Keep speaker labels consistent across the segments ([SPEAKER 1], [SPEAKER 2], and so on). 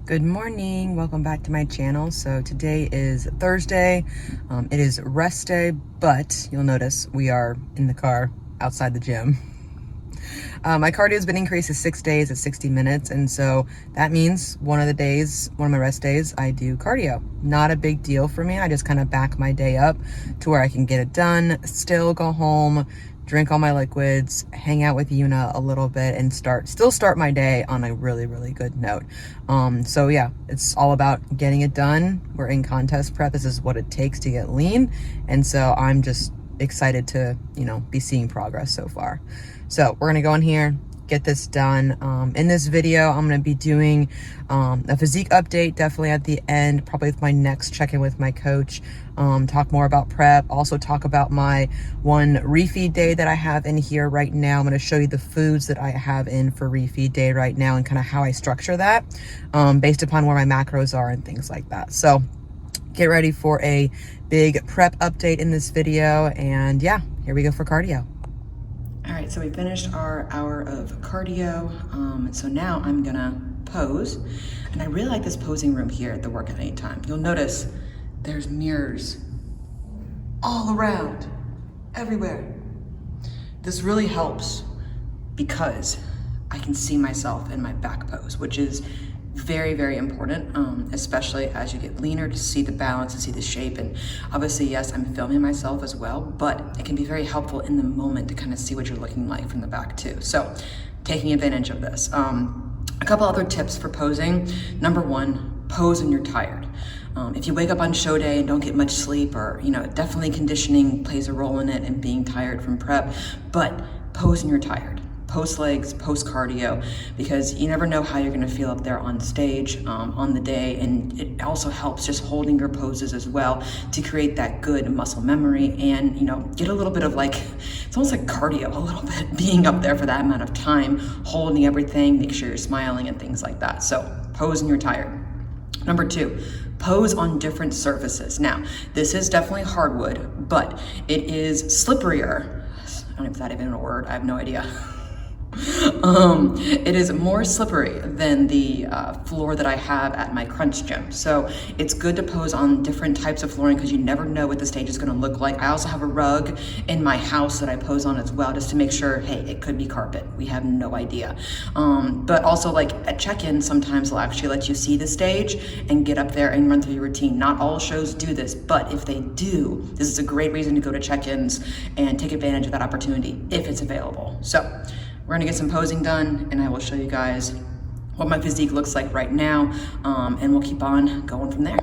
[SPEAKER 1] Good morning, welcome back to my channel. So today is Thursday. It is rest day, but you'll notice we are in the car outside the gym. My cardio has been increased to 6 days at 60 minutes. And so that means one of my rest days, I do cardio. Not a big deal for me. I just kind of back my day up to where I can get it done, still go home, drink all my liquids, hang out with Yuna a little bit, and still start my day on a really, really good note. So yeah, it's all about getting it done. We're in contest prep. This is what it takes to get lean. And so I'm just excited to, be seeing progress so far. So we're gonna go in here, get this done. In this video, I'm gonna be doing a physique update, definitely at the end, probably with my next check-in with my coach. Talk more about prep, also talk about my one refeed day that I have in here right now. I'm gonna show you the foods that I have in for refeed day right now and kind of how I structure that based upon where my macros are and things like that. So get ready for a big prep update in this video, and yeah, here we go for cardio. All right, so we finished our hour of cardio. So now I'm gonna pose. And I really like this posing room here at the Workout Anytime. You'll notice there's mirrors all around, everywhere. This really helps because I can see myself in my back pose, which is very, very important, especially as you get leaner, to see the balance and see the shape. And obviously, yes, I'm filming myself as well, but it can be very helpful in the moment to kind of see what you're looking like from the back too. So taking advantage of this. A couple other tips for posing. Number one, pose when you're tired. If you wake up on show day and don't get much sleep, or, definitely conditioning plays a role in it and being tired from prep, but pose when you're tired. Post legs, post cardio, because you never know how you're gonna feel up there on stage on the day. And it also helps just holding your poses as well to create that good muscle memory and, get a little bit of it's almost like cardio a little bit, being up there for that amount of time, holding everything, make sure you're smiling and things like that. So pose when you're tired. Number two, pose on different surfaces. Now, this is definitely hardwood, but it is slipperier. I don't know if that's even a word, I have no idea. It is more slippery than the floor that I have at my crunch gym. So it's good to pose on different types of flooring because you never know what the stage is going to look like. I also have a rug in my house that I pose on as well, just to make sure, hey, it could be carpet. We have no idea. But also at check-in, sometimes they'll actually let you see the stage and get up there and run through your routine. Not all shows do this, but if they do, this is a great reason to go to check-ins and take advantage of that opportunity if it's available. So we're gonna get some posing done, and I will show you guys what my physique looks like right now, and we'll keep on going from there.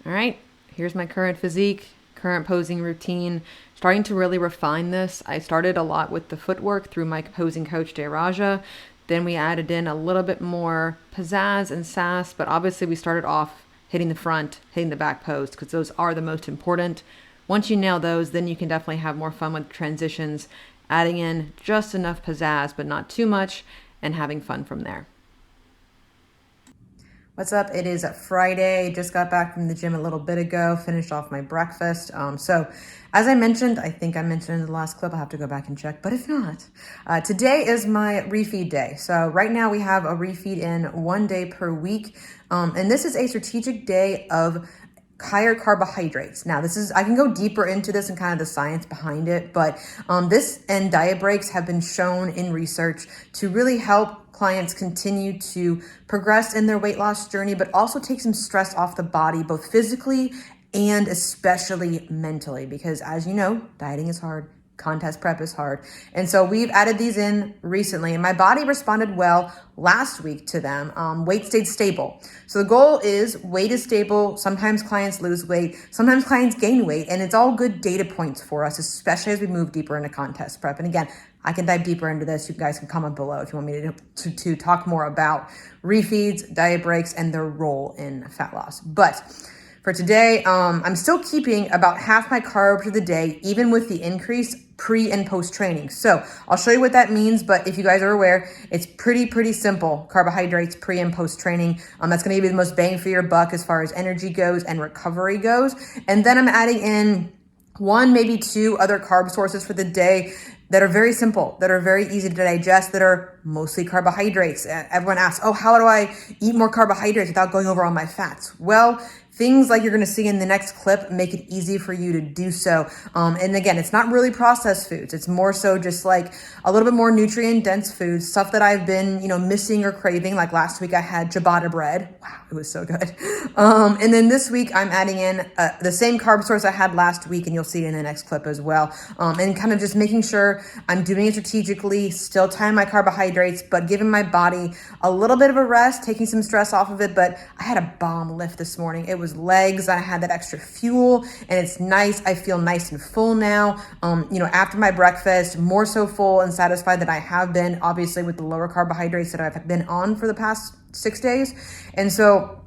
[SPEAKER 1] All right, here's my current physique, current posing routine. Starting to really refine this. I started a lot with the footwork through my posing coach, Raja. Then we added in a little bit more pizzazz and sass, but obviously we started off hitting the front, hitting the back pose, because those are the most important. Once you nail those, then you can definitely have more fun with transitions, adding in just enough pizzazz, but not too much, and having fun from there. What's up? It is Friday. Just got back from the gym a little bit ago, finished off my breakfast. So as I mentioned, I think I mentioned in the last clip, I'll have to go back and check, but if not, today is my refeed day. So right now we have a refeed in 1 day per week. And this is a strategic day of higher carbohydrates. Now I can go deeper into this and kind of the science behind it, but this and diet breaks have been shown in research to really help clients continue to progress in their weight loss journey, but also take some stress off the body, both physically and especially mentally, because as you know, dieting is hard. Contest prep is hard. And so we've added these in recently, and my body responded well last week to them. Weight stayed stable. So the goal is weight is stable. Sometimes clients lose weight, sometimes clients gain weight, and it's all good data points for us, especially as we move deeper into contest prep. And again, I can dive deeper into this. You guys can comment below if you want me to talk more about refeeds, diet breaks, and their role in fat loss. But for today, I'm still keeping about half my carbs for the day, even with the increase pre and post training. So I'll show you what that means. But if you guys are aware, it's pretty simple. Carbohydrates pre and post training. That's going to give you the most bang for your buck as far as energy goes and recovery goes. And then I'm adding in 1, maybe 2 other carb sources for the day, that are very simple, that are very easy to digest, that are mostly carbohydrates. Everyone asks, oh, how do I eat more carbohydrates without going over all my fats? Well, things like you're going to see in the next clip make it easy for you to do so. And again, it's not really processed foods. It's more so just like a little bit more nutrient dense foods, stuff that I've been, missing or craving. Like last week I had ciabatta bread. Wow, it was so good. And then this week I'm adding in the same carb source I had last week, and you'll see it in the next clip as well. And kind of just making sure I'm doing it strategically, still timing my carbohydrates, but giving my body a little bit of a rest, taking some stress off of it. But I had a bomb lift this morning. It was legs. I had that extra fuel, and it's nice. I feel nice and full now. After my breakfast, more so full and satisfied than I have been, obviously with the lower carbohydrates that I've been on for the past 6 days. And so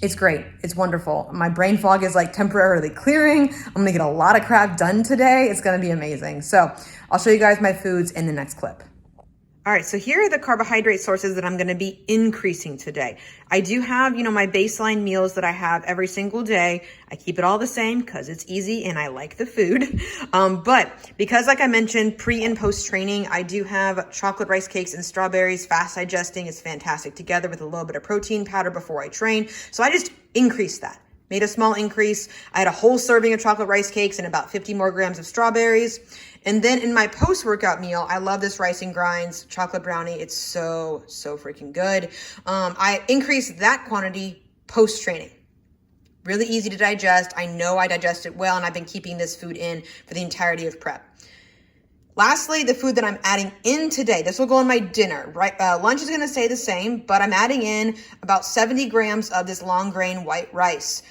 [SPEAKER 1] it's great. It's wonderful. My brain fog is like temporarily clearing. I'm going to get a lot of crap done today. It's going to be amazing. So I'll show you guys my foods in the next clip. All right, so here are the carbohydrate sources that I'm going to be increasing today. I do have, my baseline meals that I have every single day. I keep it all the same because it's easy and I like the food. But because, like I mentioned, pre and post training, I do have chocolate rice cakes and strawberries, fast digesting. It's fantastic together with a little bit of protein powder before I train. So I just increased that. Made a small increase. I had a whole serving of chocolate rice cakes and about 50 more grams of strawberries. And then in my post-workout meal, I love this rice and grinds chocolate brownie. It's so freaking good. I increased that quantity post-training. Really easy to digest. I know I digest it well, and I've been keeping this food in for the entirety of prep. Lastly, the food that I'm adding in today, this will go in my dinner, right? Lunch is going to stay the same, but I'm adding in about 70 grams of this long grain white rice.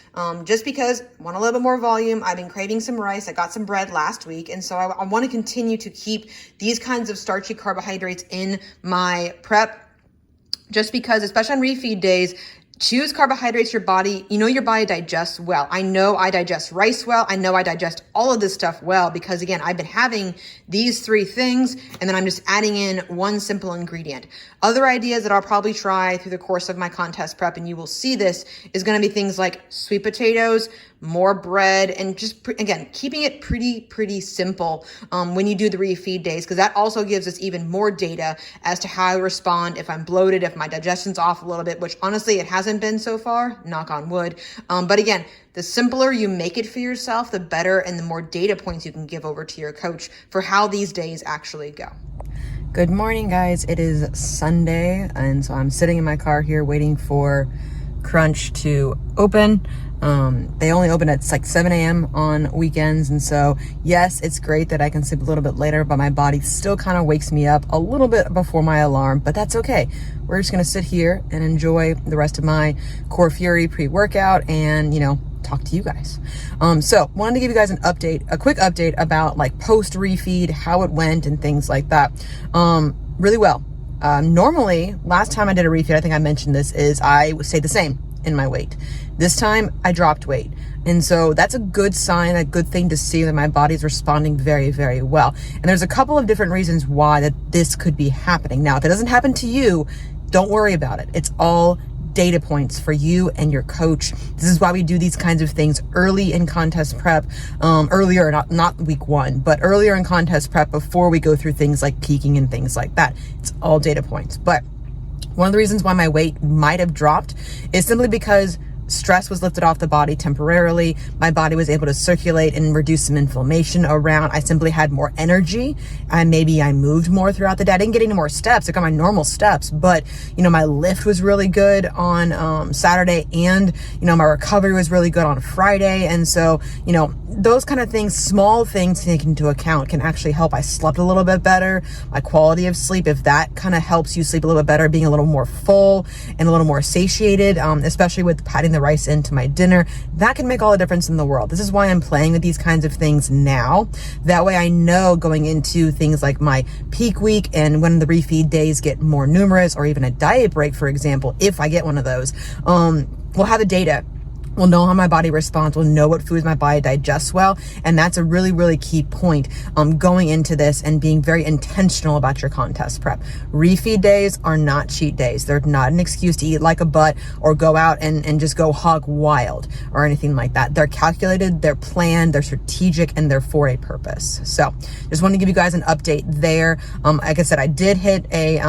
[SPEAKER 1] Just because I want a little bit more volume. I've been craving some rice. I got some bread last week. And so I want to continue to keep these kinds of starchy carbohydrates in my prep, just because, especially on refeed days, choose carbohydrates your body digests well. I know I digest rice well. I know I digest all of this stuff well because, again, I've been having these 3 things, and then I'm just adding in one simple ingredient. Other ideas that I'll probably try through the course of my contest prep, and you will see this, is going to be things like sweet potatoes, more bread, and just, again, keeping it pretty simple when you do the refeed days, because that also gives us even more data as to how I respond if I'm bloated, if my digestion's off a little bit, which honestly it hasn't been so far, knock on wood. But again, the simpler you make it for yourself, the better, and the more data points you can give over to your coach for how these days actually go. Good morning, guys. It is Sunday, and so I'm sitting in my car here waiting for Crunch to open. They only open at like 7 a.m. on weekends. And so, yes, it's great that I can sleep a little bit later, but my body still kind of wakes me up a little bit before my alarm, but that's okay. We're just going to sit here and enjoy the rest of my Core Fury pre-workout and, talk to you guys. So wanted to give you guys a quick update about like post refeed, how it went and things like that. Really well. Normally, last time I did a refeed, I think I mentioned this, is I stayed the same in my weight. This time I dropped weight. And so that's a good sign, a good thing to see that my body's responding very, very well. And there's a couple of different reasons why that this could be happening. Now, if it doesn't happen to you, don't worry about it. It's all data points for you and your coach. This is why we do these kinds of things early in contest prep, earlier, not week 1, but earlier in contest prep before we go through things like peaking and things like that. It's all data points. But one of the reasons why my weight might have dropped is simply because stress was lifted off the body temporarily. My body was able to circulate and reduce some inflammation around. I simply had more energy, and maybe I moved more throughout the day. I didn't get any more steps. I got my normal steps, but my lift was really good on Saturday, and my recovery was really good on Friday. And so those kind of things, small things to take into account, can actually help. I slept a little bit better. My quality of sleep, if that kind of helps you sleep a little bit better, being a little more full and a little more satiated, especially with patting the rice into my dinner, that can make all the difference in the world. This is why I'm playing with these kinds of things now. That way I know going into things like my peak week and when the refeed days get more numerous, or even a diet break, for example, if I get one of those, we'll have the data will know how my body responds, will know what foods my body digests well. And that's a really, really key point going into this and being very intentional about your contest prep. Refeed days are not cheat days. They're not an excuse to eat like a butt or go out and just go hog wild or anything like that. They're calculated, they're planned, they're strategic, and they're for a purpose. So just wanted to give you guys an update there. Like I said, I did hit a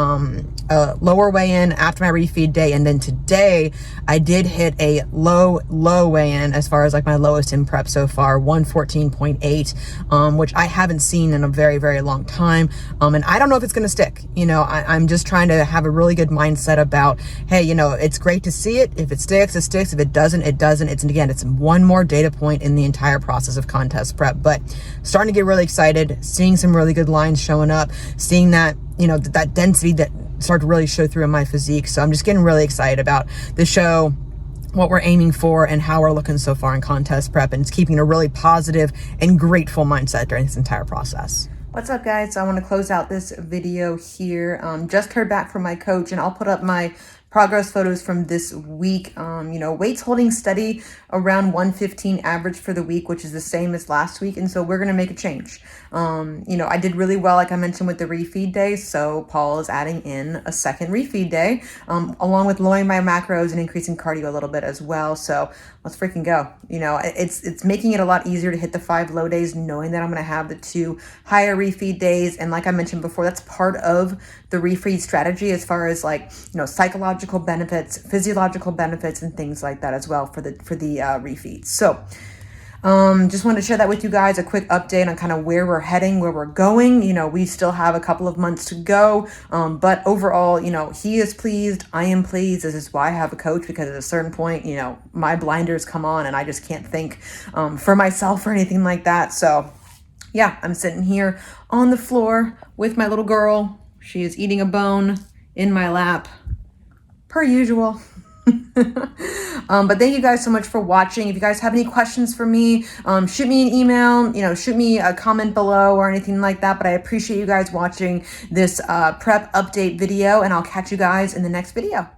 [SPEAKER 1] lower weigh-in after my refeed day, and then today I did hit a low weigh-in as far as like my lowest in prep so far, 114.8, which I haven't seen in a very, very long time. And I don't know if it's going to stick. You know, I'm just trying to have a really good mindset about, hey, you know, it's great to see it. If it sticks, it sticks. If it doesn't, it doesn't. It's one more data point in the entire process of contest prep, but starting to get really excited, seeing some really good lines showing up, seeing that, you know, that density that start to really show through in my physique. So I'm just getting really excited about the show, what we're aiming for, and how we're looking so far in contest prep, and it's keeping a really positive and grateful mindset during this entire process. What's up, guys? So I want to close out this video here. Just heard back from my coach, and I'll put up my progress photos from this week. You know, weights holding steady around 115 average for the week, which is the same as last week. And so we're going to make a change. You know, I did really well, like I mentioned, with the refeed day. So Paul is adding in a second refeed day, along with lowering my macros and increasing cardio a little bit as well. So let's freaking go. You know, it's making it a lot easier to hit the 5 low days, knowing that I'm going to have the 2 higher refeed days. And like I mentioned before, that's part of the refeed strategy as far as like, you know, psychological benefits, physiological benefits, and things like that as well for the refeeds. So just wanted to share that with you guys, a quick update on kind of where we're heading, where we're going. You know, we still have a couple of months to go, but overall, you know, he is pleased, I am pleased. This is why I have a coach, because at a certain point, you know, my blinders come on and I just can't think for myself or anything like that. So yeah, I'm sitting here on the floor with my little girl. She is eating a bone in my lap, per usual. But thank you guys so much for watching. If you guys have any questions for me, shoot me an email, you know, shoot me a comment below or anything like that. But I appreciate you guys watching this prep update video, and I'll catch you guys in the next video.